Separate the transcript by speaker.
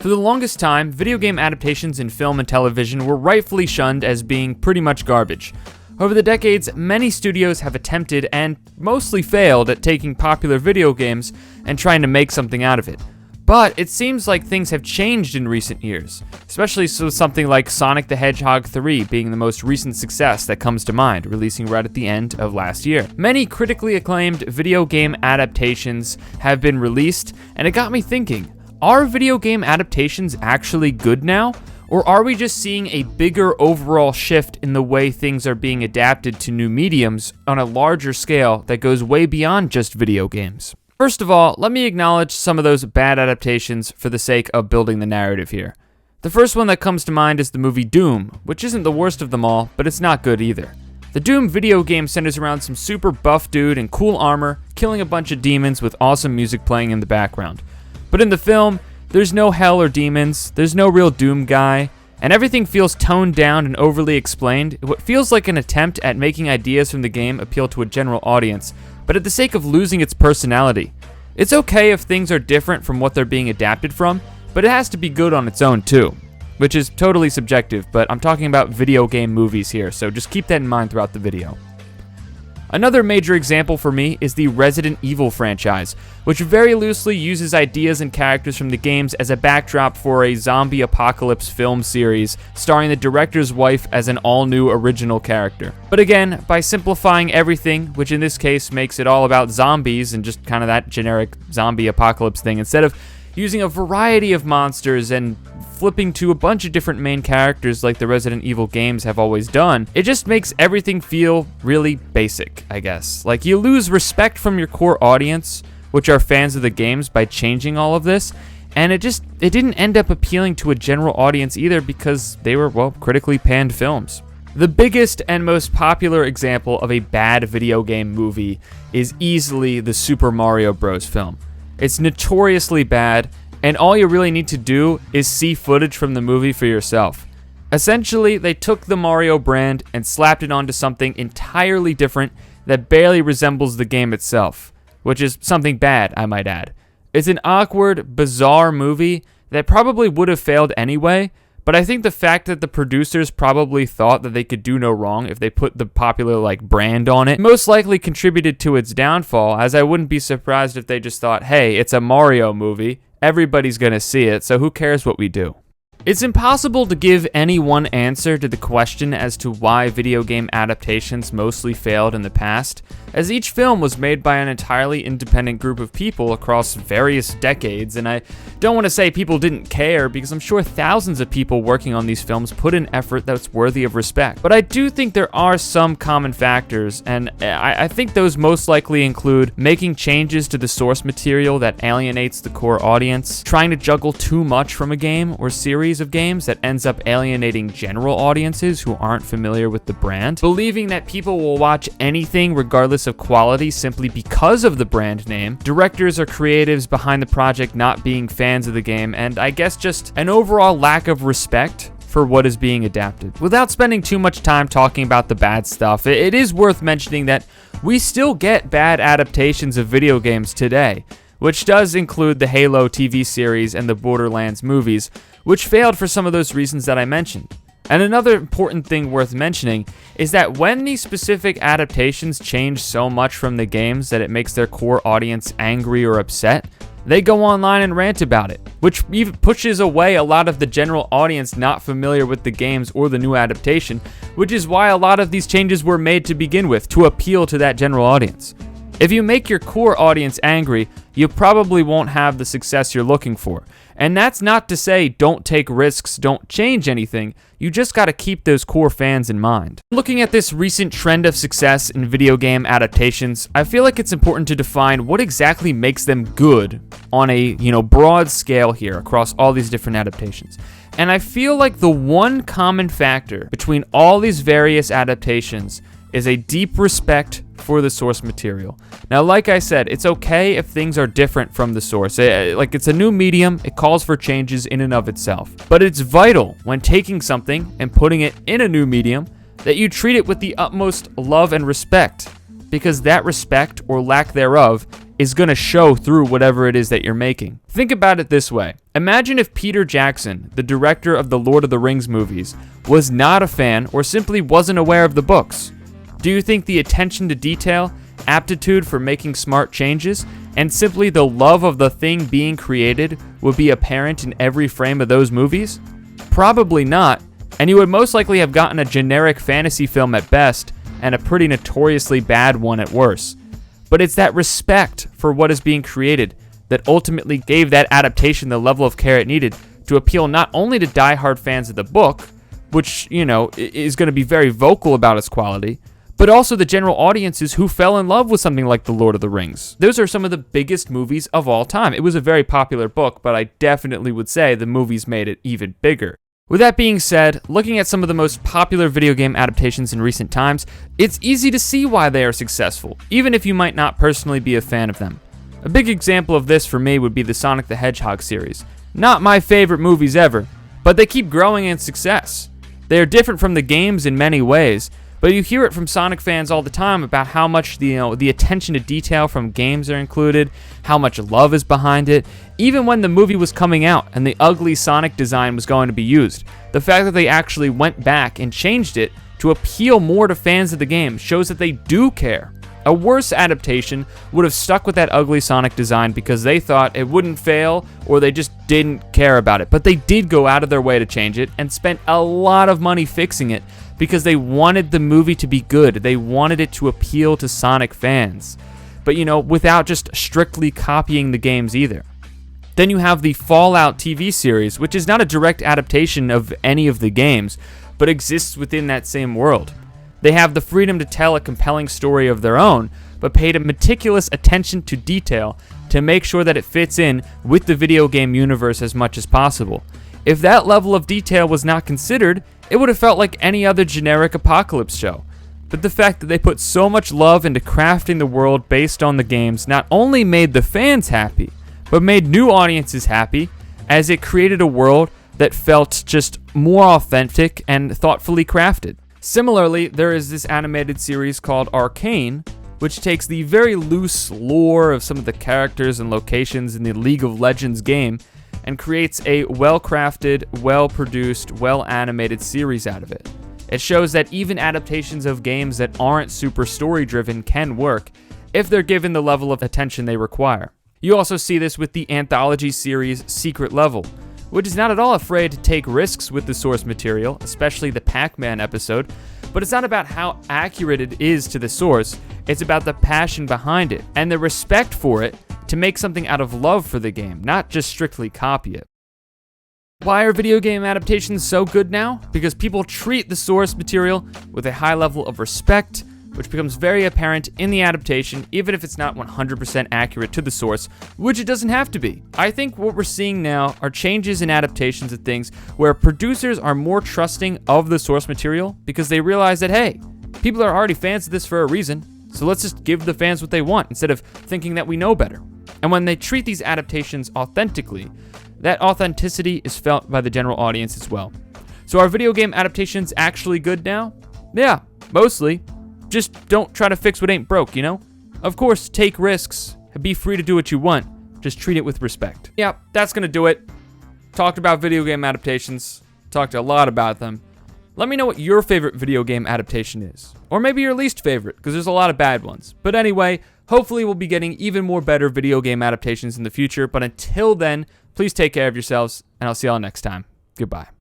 Speaker 1: For the longest time, video game adaptations in film and television were rightfully shunned as being pretty much garbage. Over the decades, many studios have attempted and mostly failed at taking popular video games and trying to make something out of it. But it seems like things have changed in recent years, especially with something like Sonic the Hedgehog 3 being the most recent success that comes to mind, releasing right at the end of last year. Many critically acclaimed video game adaptations have been released, and it got me thinking, are video game adaptations actually good now? Or are we just seeing a bigger overall shift in the way things are being adapted to new mediums on a larger scale that goes way beyond just video games? First of all, let me acknowledge some of those bad adaptations for the sake of building the narrative here. The first one that comes to mind is the movie Doom, which isn't the worst of them all, but it's not good either. The Doom video game centers around some super buff dude in cool armor, killing a bunch of demons with awesome music playing in the background. But in the film, there's no hell or demons, there's no real Doom guy, and everything feels toned down and overly explained. What feels like an attempt at making ideas from the game appeal to a general audience, but at the sake of losing its personality. It's okay if things are different from what they're being adapted from, but it has to be good on its own too, which is totally subjective, but I'm talking about video game movies here, so just keep that in mind throughout the video. Another major example for me is the Resident Evil franchise, which very loosely uses ideas and characters from the games as a backdrop for a zombie apocalypse film series starring the director's wife as an all-new original character. But again, by simplifying everything, which in this case makes it all about zombies and just kind of that generic zombie apocalypse thing, instead of using a variety of monsters and flipping to a bunch of different main characters like the Resident Evil games have always done, it just makes everything feel really basic, I guess. Like, you lose respect from your core audience, which are fans of the games, by changing all of this, and it didn't end up appealing to a general audience either because they were, well, critically panned films. The biggest and most popular example of a bad video game movie is easily the Super Mario Bros. Film. It's notoriously bad, and all you really need to do is see footage from the movie for yourself. Essentially, they took the Mario brand and slapped it onto something entirely different that barely resembles the game itself, which is something bad, I might add. It's an awkward, bizarre movie that probably would have failed anyway, but I think the fact that the producers probably thought that they could do no wrong if they put the popular brand on it most likely contributed to its downfall, as I wouldn't be surprised if they just thought, hey, it's a Mario movie, everybody's gonna see it, so who cares what we do? It's impossible to give any one answer to the question as to why video game adaptations mostly failed in the past, as each film was made by an entirely independent group of people across various decades, and I don't want to say people didn't care, because I'm sure thousands of people working on these films put in effort that's worthy of respect. But I do think there are some common factors, and I think those most likely include making changes to the source material that alienates the core audience, trying to juggle too much from a game or series of games that ends up alienating general audiences who aren't familiar with the brand, believing that people will watch anything regardless of quality simply because of the brand name, directors or creatives behind the project not being fans of the game, and I guess just an overall lack of respect for what is being adapted. Without spending too much time talking about the bad stuff, it is worth mentioning that we still get bad adaptations of video games today, which does include the Halo TV series and the Borderlands movies, which failed for some of those reasons that I mentioned. And another important thing worth mentioning is that when these specific adaptations change so much from the games that it makes their core audience angry or upset, they go online and rant about it, which even pushes away a lot of the general audience not familiar with the games or the new adaptation, which is why a lot of these changes were made to begin with, to appeal to that general audience. If you make your core audience angry, you probably won't have the success you're looking for. And that's not to say don't take risks, don't change anything, you just gotta keep those core fans in mind. Looking at this recent trend of success in video game adaptations, I feel like it's important to define what exactly makes them good on a, broad scale here across all these different adaptations. And I feel like the one common factor between all these various adaptations is a deep respect for the source material. Now, like I said, it's okay if things are different from the source. It's a new medium, it calls for changes in and of itself. But it's vital when taking something and putting it in a new medium that you treat it with the utmost love and respect, because that respect, or lack thereof, is going to show through whatever it is that you're making. Think about it this way. Imagine if Peter Jackson, the director of the Lord of the Rings movies, was not a fan or simply wasn't aware of the books. Do you think the attention to detail, aptitude for making smart changes, and simply the love of the thing being created would be apparent in every frame of those movies? Probably not, and you would most likely have gotten a generic fantasy film at best and a pretty notoriously bad one at worst. But it's that respect for what is being created that ultimately gave that adaptation the level of care it needed to appeal not only to diehard fans of the book, which, is going to be very vocal about its quality, but also the general audiences who fell in love with something like The Lord of the Rings. Those are some of the biggest movies of all time. It was a very popular book, but I definitely would say the movies made it even bigger. With that being said, looking at some of the most popular video game adaptations in recent times, it's easy to see why they are successful, even if you might not personally be a fan of them. A big example of this for me would be the Sonic the Hedgehog series. Not my favorite movies ever, but they keep growing in success. They are different from the games in many ways, but you hear it from Sonic fans all the time about how much the attention to detail from games are included, how much love is behind it. Even when the movie was coming out and the ugly Sonic design was going to be used, the fact that they actually went back and changed it to appeal more to fans of the game shows that they do care. A worse adaptation would have stuck with that ugly Sonic design because they thought it wouldn't fail or they just didn't care about it. But they did go out of their way to change it and spent a lot of money fixing it because they wanted the movie to be good. They wanted it to appeal to Sonic fans. But, without just strictly copying the games either. Then you have the Fallout TV series, which is not a direct adaptation of any of the games, but exists within that same world. They have the freedom to tell a compelling story of their own, but paid a meticulous attention to detail to make sure that it fits in with the video game universe as much as possible. If that level of detail was not considered, it would have felt like any other generic apocalypse show. But the fact that they put so much love into crafting the world based on the games not only made the fans happy, but made new audiences happy, as it created a world that felt just more authentic and thoughtfully crafted. Similarly, there is this animated series called Arcane, which takes the very loose lore of some of the characters and locations in the League of Legends game and creates a well-crafted, well-produced, well-animated series out of it. It shows that even adaptations of games that aren't super story-driven can work if they're given the level of attention they require. You also see this with the anthology series Secret Level, which is not at all afraid to take risks with the source material, especially the Pac-Man episode, but it's not about how accurate it is to the source, it's about the passion behind it and the respect for it to make something out of love for the game, not just strictly copy it. Why are video game adaptations so good now? Because people treat the source material with a high level of respect, which becomes very apparent in the adaptation, even if it's not 100% accurate to the source, which it doesn't have to be. I think what we're seeing now are changes in adaptations of things where producers are more trusting of the source material because they realize that, hey, people are already fans of this for a reason, so let's just give the fans what they want instead of thinking that we know better. And when they treat these adaptations authentically, that authenticity is felt by the general audience as well. So are video game adaptations actually good now? Yeah, mostly. Just don't try to fix what ain't broke, Of course, take risks. Be free to do what you want. Just treat it with respect. Yeah, that's gonna do it. Talked about video game adaptations. Talked a lot about them. Let me know what your favorite video game adaptation is. Or maybe your least favorite, because there's a lot of bad ones. But anyway, hopefully we'll be getting even more better video game adaptations in the future. But until then, please take care of yourselves, and I'll see y'all next time. Goodbye.